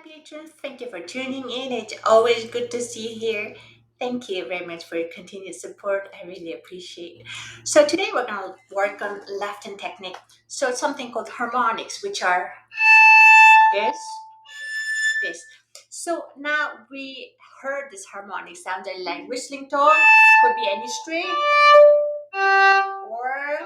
patrons. Thank you for tuning in. It's always good to see you here. Thank you very much for your continued support. I really appreciate it. So today we're going to work on left hand technique. So it's something called harmonics, which are this, this. So now we heard this harmonic sounded like whistling tone. Could be any string or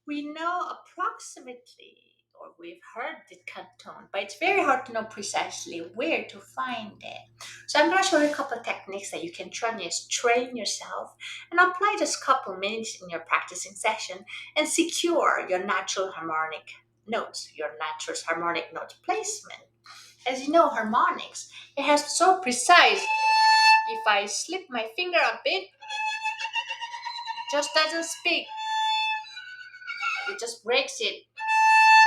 we know approximately, or we've heard the cut tone, but it's very hard to know precisely where to find it. So I'm going to show you a couple of techniques that you can try and train yourself and apply just a couple minutes in your practicing session and secure your natural harmonic notes, your natural harmonic note placement. As you know, harmonics, it has so precise. If I slip my finger a bit, it just doesn't speak. It just breaks it.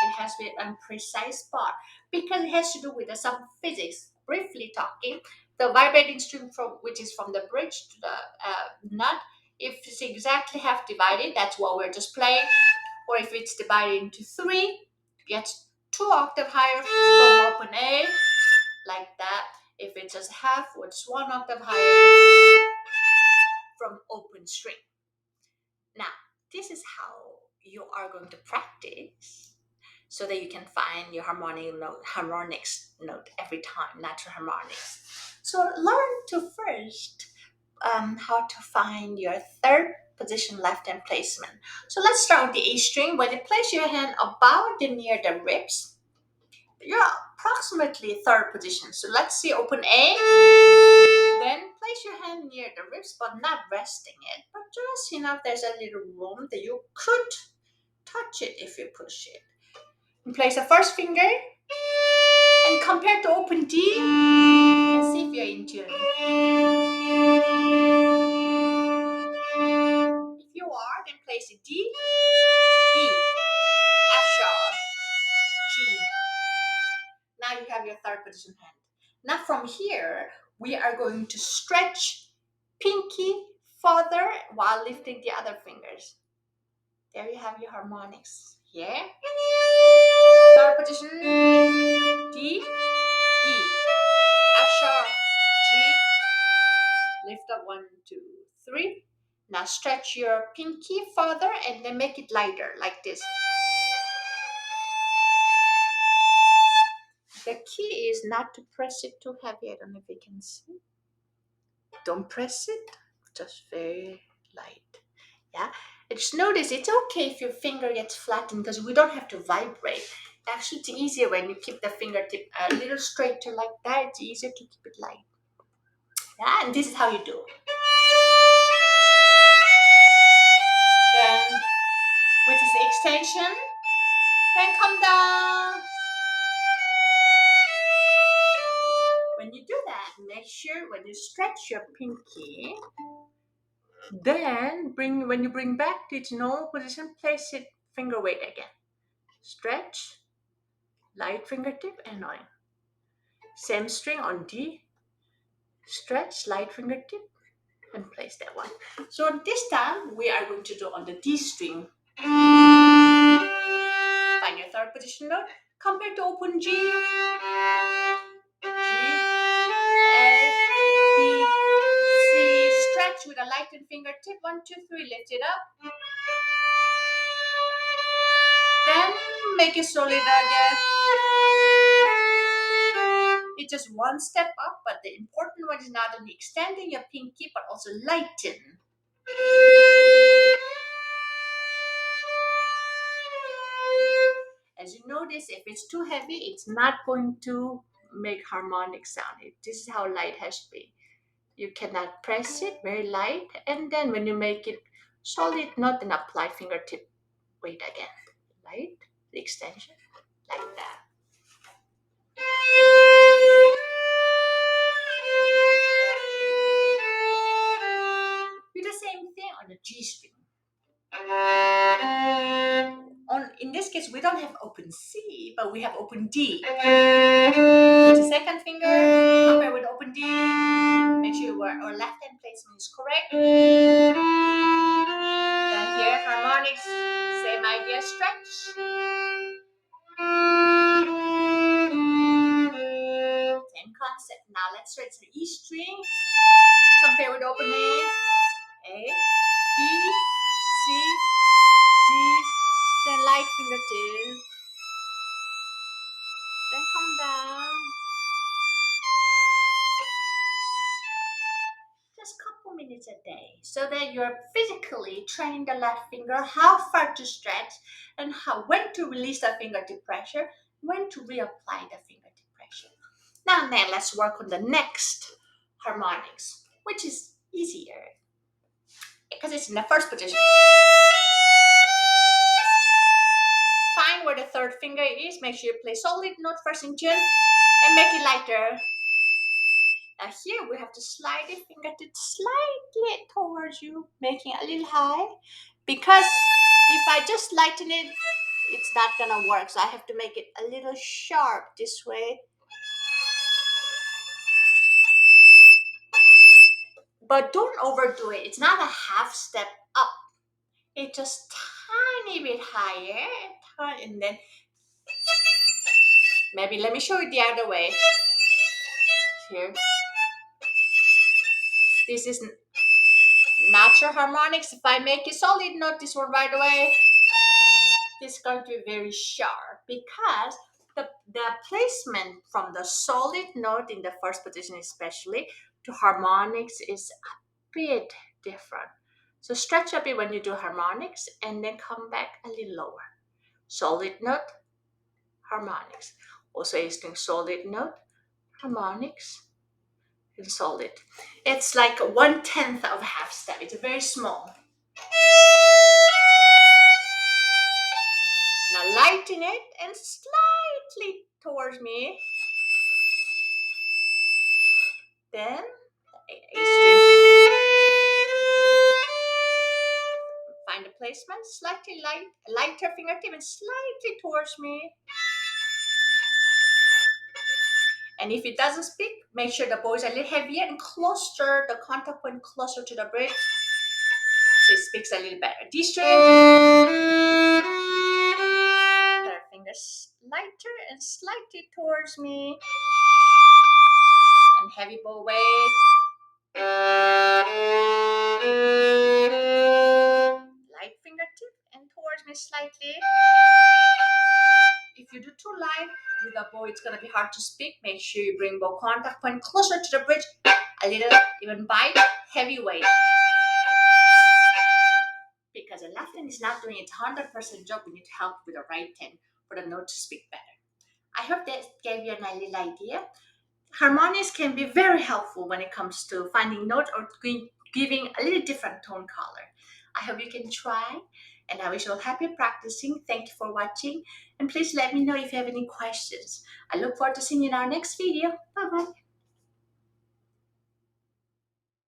It has to be a precise spot because it has to do with some physics. Briefly talking, the vibrating string from which is from the bridge to the nut, if it's exactly half divided, that's what we're just playing. Or if it's divided into three, it gets two octave higher from open A, like that. If it's just half, it's one octave higher from open string. Now, this is how you are going to practice so that you can find your harmonics note every time, natural harmonics. So learn to first how to find your third position left hand placement. So let's start with the A string. When you place your hand about near the ribs, you're approximately third position. So let's see, open A. Then place your hand near the ribs, but not resting it, but just enough there's a little room that you could touch it if you push it. And place the first finger and compare to open D and see if you're in tune. If you are, then place a D, E, F sharp, G. Now you have your third position hand. Now from here, we are going to stretch pinky further while lifting the other fingers. There you have your harmonics. Yeah? Third position, D, E, F sharp, G. Lift up 1, 2, 3. Now stretch your pinky further and then make it lighter like this. The key is not to press it too heavy. I don't know if you can see. Don't press it, just very light. Yeah. Just notice it's okay if your finger gets flattened because we don't have to vibrate. Actually, it's easier when you keep the fingertip a little straighter like that. It's easier to keep it light. Yeah, and this is how you do. Then, which is the extension. Then come down. When you do that, make sure when you stretch your pinky, then when you bring back to its normal position, place it finger weight again. Stretch, light fingertip and on. Same string on D, stretch, light fingertip and place that one. So this time we are going to do on the D string. Find your third position note. Compare to open G, G, A, B, C. Stretch with a lightened fingertip. 1, 2, 3. Lift it up. Then make it solid again. It's just one step up, but the important one is not only extending your pinky, but also lighten. As you notice, if it's too heavy, it's not going to make harmonic sound. This is how light has to be. You cannot press it very light, and then when you make it solid, not then apply fingertip weight again. Light, the extension, like that. Do the same thing on the G string. In this case, we don't have open C, but we have open D. With the second finger, compare with open D. Make sure our left hand placement is correct. Then here, harmonics, same idea, stretch. concept now. Let's start the E string. Compare with open A. A, B, C, D. Then light fingertip. Then come down. Just a couple minutes a day, so that you're physically training the left finger how far to stretch and when to release the fingertip pressure, when to reapply the fingertip pressure. Now let's work on the next harmonics, which is easier because it's in the first position. Find where the third finger is. Make sure you play solid note first in tune and make it lighter. Now here we have to slide the fingertip slightly towards you, making it a little high. Because if I just lighten it, it's not gonna work. So I have to make it a little sharp this way. But don't overdo it. It's not a half step up. It's just tiny bit higher. And then maybe let me show you the other way. Here. This is natural harmonics. If I make a solid note, this one right away, this is going to be very sharp because the placement from the solid note in the first position especially to harmonics is a bit different. So stretch a bit when you do harmonics and then come back a little lower. Solid note, harmonics. Also A string solid note, harmonics, and solid. It's like 1/10 of a half step. It's very small. Now lighten it and slightly towards me. Then A string. Find the placement, slightly lighter fingertip and slightly towards me. And if it doesn't speak, make sure the bow is a little heavier and closer, the contact point closer to the bridge. So it speaks a little better. D string. Third fingers lighter and slightly towards me. And heavy bow weight. Light fingertip and towards me slightly. If you do too light with the bow, it's going to be hard to speak. Make sure you bring bow contact point closer to the bridge. A little, even bite, heavy weight. Because the left hand is not doing its 100% job, we need help with the right hand for the note to speak better. I hope that gave you a little idea. Harmonics can be very helpful when it comes to finding notes or giving a little different tone color. I hope you can try, and I wish you all happy practicing. Thank you for watching, and please let me know if you have any questions. I look forward to seeing you in our next video. Bye-bye.